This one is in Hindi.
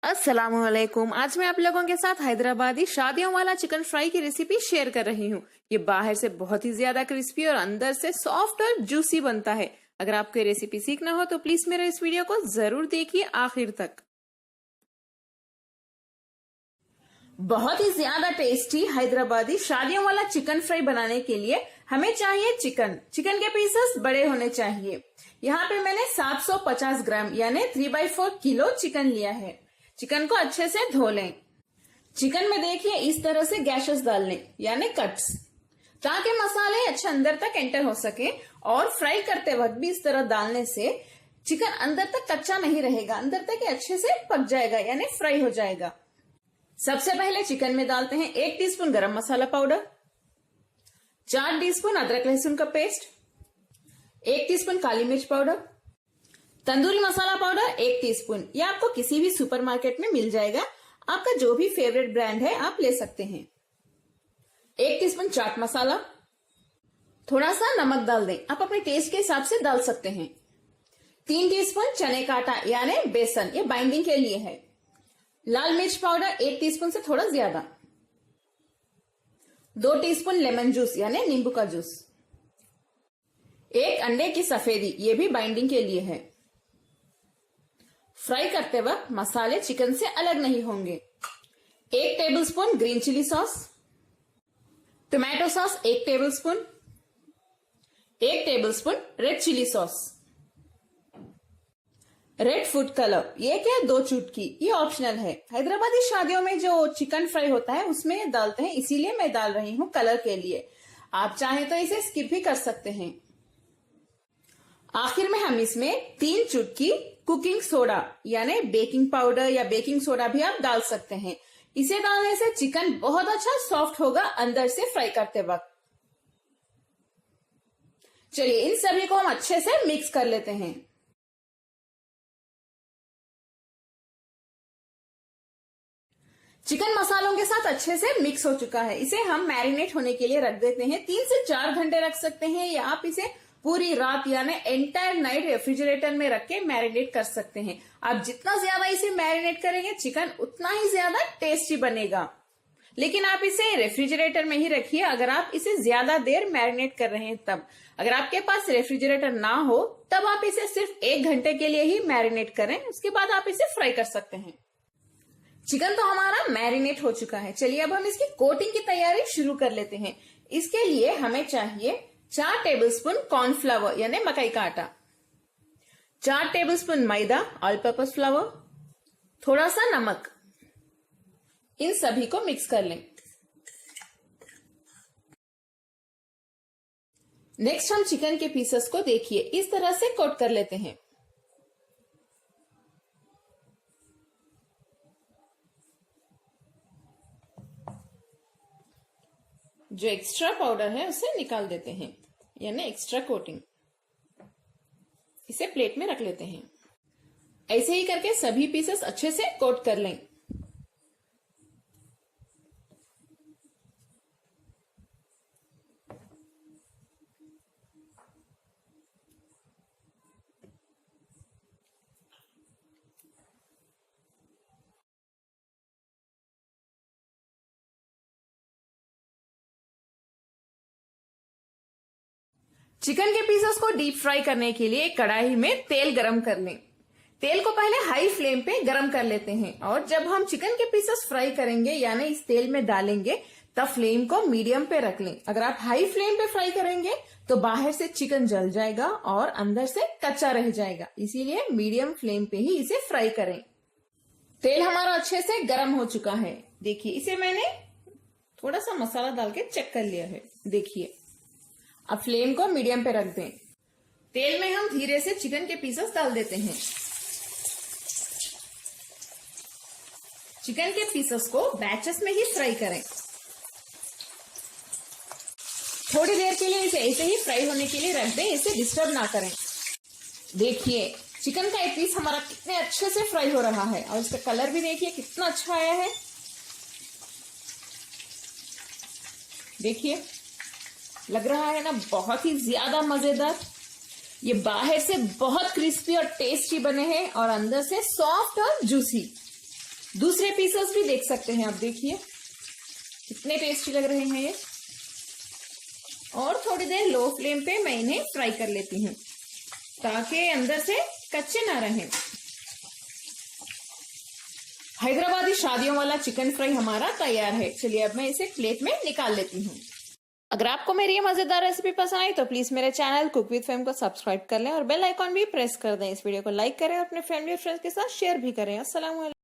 अस्सलामुअलैकुम। आज मैं आप लोगों के साथ हैदराबादी शादियों वाला चिकन फ्राई की रेसिपी शेयर कर रही हूँ। ये बाहर से बहुत ही ज्यादा क्रिस्पी और अंदर से सॉफ्ट और जूसी बनता है। अगर आपको ये रेसिपी सीखना हो तो प्लीज मेरे इस वीडियो को जरूर देखिए आखिर तक। बहुत ही ज्यादा टेस्टी हैदराबादी शादियों वाला चिकन फ्राई बनाने के लिए हमें चाहिए चिकन के पीसेस बड़े होने चाहिए। यहाँ पे मैंने 750 ग्राम यानी 3/4 किलो चिकन लिया है। चिकन को अच्छे से धो लें। चिकन में देखिए इस तरह से गैशेस डाल लें यानी कट्स, ताकि मसाले अच्छे अंदर तक एंटर हो सके। और फ्राई करते वक्त भी इस तरह डालने से चिकन अंदर तक कच्चा नहीं रहेगा, अंदर तक अच्छे से पक जाएगा यानी फ्राई हो जाएगा। सबसे पहले चिकन में डालते हैं 1 टीस्पून गरम मसाला पाउडर, 4 टीस्पून अदरक लहसुन का पेस्ट, 1 टीस्पून काली मिर्च powder, tandoori masala powder 1 teaspoon. यह आपको किसी भी सुपरमार्केट में मिल जाएगा। आपका जो भी फेवरेट ब्रांड है आप ले सकते हैं। 1 टीस्पून चाट मसाला, थोड़ा सा नमक डाल दें, आप अपने टेस्ट के हिसाब से डाल सकते हैं। 3 टीस्पून चने का आटा यानी बेसन, ये बाइंडिंग के लिए है। लाल मिर्च पाउडर 1 टीस्पून से थोड़ा ज्यादा, 2 टीस्पून लेमन जूस यानी नींबू का जूस, 1 अंडे की सफेदी, ये भी बाइंडिंग के लिए है। फ्राई करते वक्त मसाले चिकन से अलग नहीं होंगे। 1 tablespoon green chilli sauce, tomato sauce 1 tablespoon, 1 tablespoon red chilli sauce, red food colour ये क्या 2 चुटकी, ये ऑप्शनल है। हैदराबादी शादियों में जो चिकन फ्राई होता है उसमें डालते हैं, इसीलिए मैं डाल रही हूँ कलर के लिए। आप चाहें तो इसे स्किप भी कर सकते हैं। आखिर में हम इसमें 3 चुटकी कुकिंग सोडा यानी बेकिंग पाउडर या बेकिंग सोडा भी आप डाल सकते हैं। इसे डालने से चिकन बहुत अच्छा सॉफ्ट होगा अंदर से फ्राई करते वक्त। चलिए इन सभी को हम अच्छे से मिक्स कर लेते हैं। चिकन मसालों के साथ अच्छे से मिक्स हो चुका है। इसे हम मैरिनेट होने के लिए रख देते हैं। 3 से 4 घंटे रख सकते हैं या आप इसे पूरी रात यानी एंटायर नाइट रेफ्रिजरेटर में रख के मैरिनेट कर सकते हैं। आप जितना ज्यादा इसे मैरिनेट करेंगे चिकन उतना ही ज्यादा टेस्टी बनेगा। लेकिन आप इसे रेफ्रिजरेटर में ही रखिए अगर आप इसे ज्यादा देर मैरिनेट कर रहे हैं तब। अगर आपके पास रेफ्रिजरेटर ना हो तब आप इसे सिर्फ 1 घंटे के लिए ही मैरिनेट करें, उसके बाद आप इसे फ्राई कर सकते हैं। चिकन तो हमारा मैरिनेट हो चुका है। चलिए अब हम इसकी कोटिंग की तैयारी शुरू कर लेते हैं। इसके लिए हमें चाहिए 4 टेबलस्पून कॉर्नफ्लावर यानी मकई का आटा, 4 टेबलस्पून मैदा ऑल पर्पस फ्लावर, थोड़ा सा नमक। इन सभी को मिक्स कर लें। नेक्स्ट हम चिकन के पीसेस को देखिए इस तरह से कोट कर लेते हैं। जो एक्स्ट्रा पाउडर है उसे निकाल देते हैं यानी एक्स्ट्रा कोटिंग। इसे प्लेट में रख लेते हैं। ऐसे ही करके सभी पीसेस अच्छे से कोट कर लें। चिकन के पीसेस को डीप फ्राई करने के लिए एक कढ़ाई में तेल गरम कर लें। तेल को पहले हाई फ्लेम पे गरम कर लेते हैं और जब हम चिकन के पीसेस फ्राई करेंगे यानी इस तेल में डालेंगे तब फ्लेम को मीडियम पे रख लें। अगर आप हाई फ्लेम पे फ्राई करेंगे तो बाहर से चिकन जल जाएगा और अंदर से कच्चा रह जाएगा, इसीलिए मीडियम फ्लेम पे ही इसे फ्राई करें। तेल हमारा अच्छे से गरम हो चुका है। देखिए इसे मैंने थोड़ा सा मसाला डाल के चेक कर लिया है। देखिए अब फ्लेम को मीडियम पे रख दें। तेल में हम धीरे से चिकन के पीसेस डाल देते हैं। चिकन के पीसेस को बैचेस में ही फ्राई करें। थोड़ी देर के लिए इसे ऐसे ही फ्राई होने के लिए रख दें, इसे डिस्टर्ब ना करें। देखिए चिकन का एक पीस हमारा कितने अच्छे से फ्राई हो रहा है और इसका कलर भी देखिए कितना अच्छा आया है। देखिए लग रहा है ना बहुत ही ज्यादा मजेदार। ये बाहर से बहुत क्रिस्पी और टेस्टी बने हैं और अंदर से सॉफ्ट और जूसी। दूसरे पीसेस भी देख सकते हैं आप, देखिए कितने टेस्टी लग रहे हैं ये। और थोड़ी देर लो फ्लेम पे मैं इन्हें फ्राई कर लेती हूँ ताकि अंदर से कच्चे ना रहें। हैदराबादी शादियों वाला चिकन फ्राई हमारा तैयार है। चलिए अब मैं इसे प्लेट में निकाल लेती हूँ। अगर आपको मेरी ये मजेदार रेसिपी पसंद आई तो प्लीज मेरे चैनल कुक विद फेम को सब्सक्राइब कर लें और बेल आइकॉन भी प्रेस कर दें। इस वीडियो को लाइक करें और अपने फैमिली और फ्रेंड्स के साथ शेयर भी करें। अस्सलाम वालेकुम।